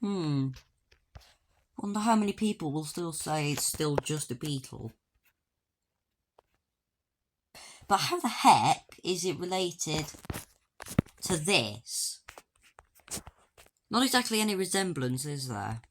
Wonder how many people will still say it's still just a Beetle. But how the heck is it related to this? Not exactly any resemblance, is there?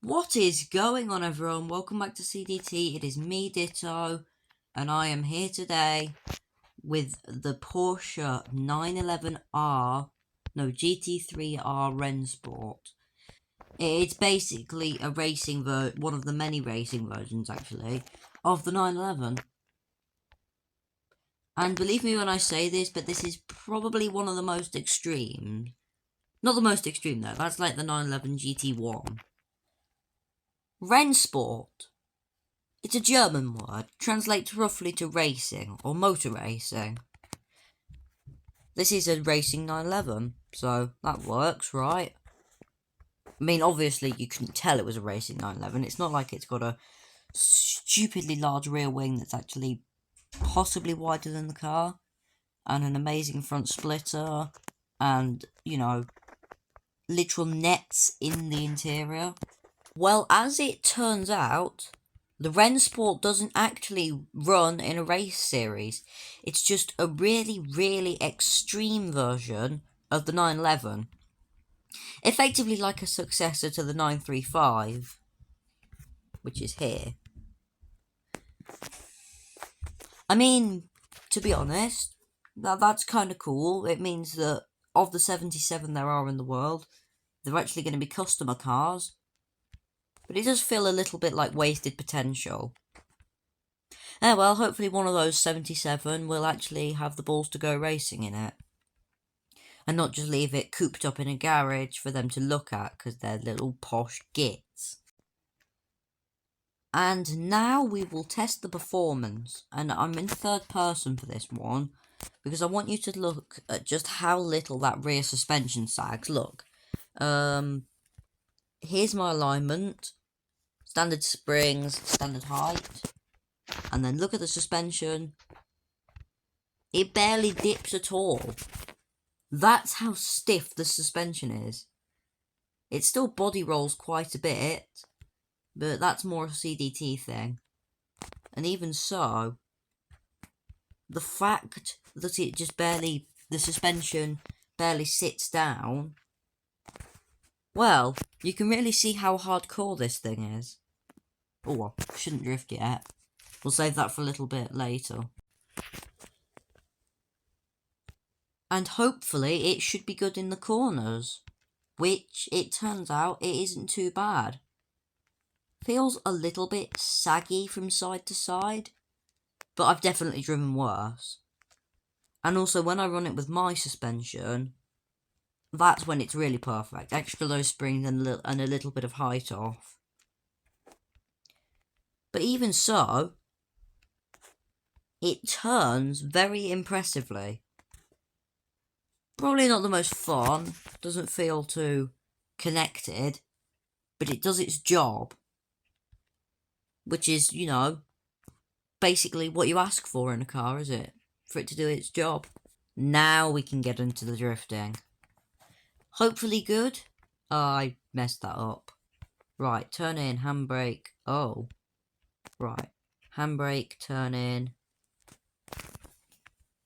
What is going on, everyone? Welcome back to CDT. It is me, Ditto, and I am here today with the Porsche 911R, no, GT3R Rennsport. It's basically a racing one of the many racing versions, actually, of the 911. And believe me when I say this, but this is probably one of the most extreme. Not the most extreme, though. That's like the 911 GT1. Rennsport. It's a German word, translates roughly to racing, or motor racing. This is a racing 911, so that works, right? I mean, obviously you couldn't tell it was a racing 911, it's not like it's got a stupidly large rear wing that's actually possibly wider than the car, and an amazing front splitter, and, you know, literal nets in the interior. Well, as it turns out, the Rennsport doesn't actually run in a race series. It's just a really, really extreme version of the 911. Effectively like a successor to the 935, which is here. I mean, to be honest, that's kind of cool. It means that of the 77 there are in the world, they're actually going to be customer cars. But it does feel a little bit like wasted potential. Well, hopefully one of those 77 will actually have the balls to go racing in it. And not just leave it cooped up in a garage for them to look at, because they're little posh gits. And now we will test the performance. And I'm in third person for this one, because I want you to look at just how little that rear suspension sags. Look. Here's my alignment, standard springs, standard height, and then look at the suspension. It barely dips at all. That's how stiff the suspension is. It still body rolls quite a bit, but that's more a CDT thing. And even so, the fact that it just barely, the suspension barely sits down, well, you can really see how hardcore this thing is. Oh, I shouldn't drift yet. We'll save that for a little bit later. And hopefully it should be good in the corners, which it turns out it isn't too bad. Feels a little bit saggy from side to side, but I've definitely driven worse. And also when I run it with my suspension, that's when it's really perfect. Extra low springs and a little bit of height off. But even so, it turns very impressively. Probably not the most fun, doesn't feel too connected, but it does its job. Which is, you know, basically what you ask for in a car, is it? For it to do its job. Now we can get into the drifting. Hopefully good. Oh, I messed that up. Right, turn in, handbrake. Oh. Right. Handbrake, turn in.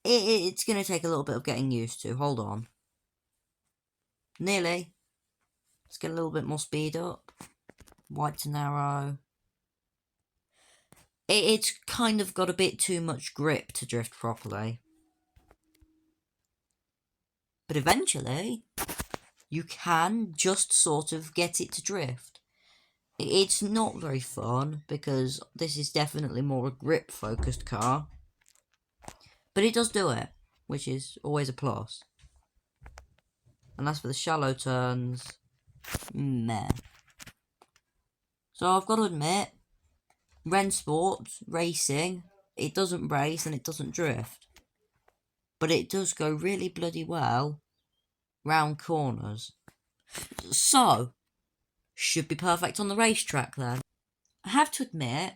It's going to take a little bit of getting used to. Hold on. Nearly. Let's get a little bit more speed up. Wide to narrow. It's kind of got a bit too much grip to drift properly. But eventually, you can just sort of get it to drift. It's not very fun, because this is definitely more a grip-focused car. But it does do it, which is always a plus. And as for the shallow turns, meh. So I've got to admit, Rennsport racing, it doesn't race and it doesn't drift. But it does go really bloody well round corners. So, should be perfect on the racetrack then. I have to admit,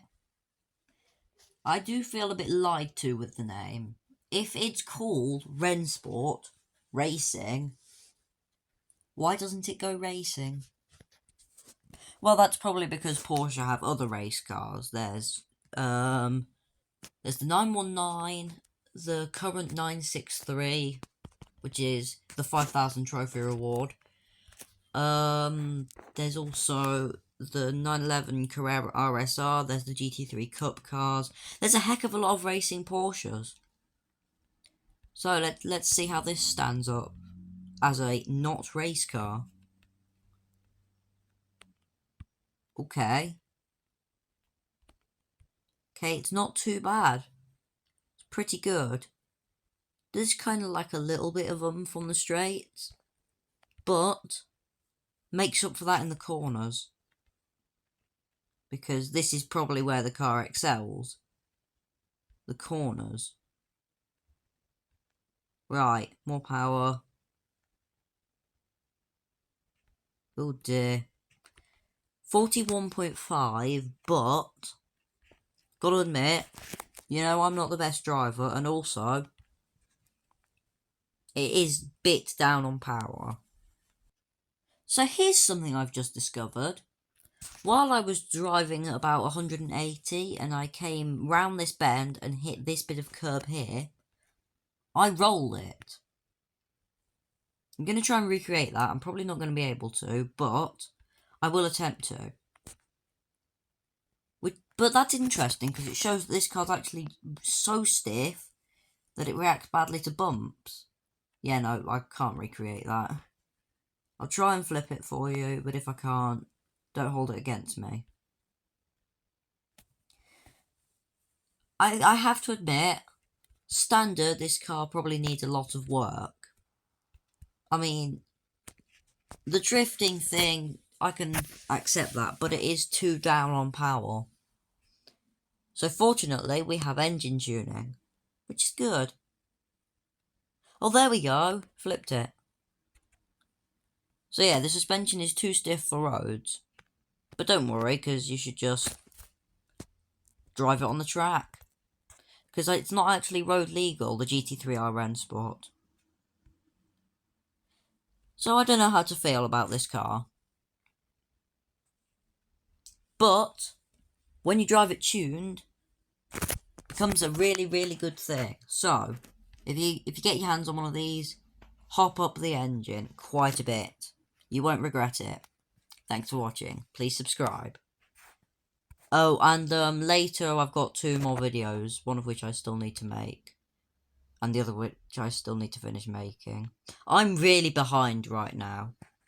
I do feel a bit lied to with the name. If it's called Rennsport Racing, why doesn't it go racing? Well, that's probably because Porsche have other race cars. There's the 919, the current 963, which is the 5,000 trophy reward. There's also the 911 Carrera RSR, there's the GT3 Cup cars. There's a heck of a lot of racing Porsches. So let's see how this stands up as a not race car. Okay, it's not too bad. It's pretty good. There's kind of like a little bit of from the straights, but makes up for that in the corners. Because this is probably where the car excels. The corners. Right, more power. Oh dear. 41.5, but gotta admit, I'm not the best driver, and also it is bit down on power. So here's something I've just discovered. While I was driving at about 180 and I came round this bend and hit this bit of curb here, I roll it. I'm going to try and recreate that. I'm probably not going to be able to, but I will attempt to. But that's interesting because it shows that this car's actually so stiff that it reacts badly to bumps. Yeah, no, I can't recreate that. I'll try and flip it for you, but if I can't, don't hold it against me. I have to admit, standard, this car probably needs a lot of work. I mean, the drifting thing, I can accept that, but it is too down on power. So fortunately, we have engine tuning, which is good. Oh, there we go. Flipped it. So yeah, the suspension is too stiff for roads. But don't worry, because you should just drive it on the track. Because it's not actually road legal, the GT3R Rennsport. So I don't know how to feel about this car. But when you drive it tuned, it becomes a really, really good thing. So if you get your hands on one of these, hop up the engine quite a bit. You won't regret it. Thanks for watching. Please subscribe. Oh, and later I've got 2 more videos, one of which I still need to make, and the other which I still need to finish making. I'm really behind right now.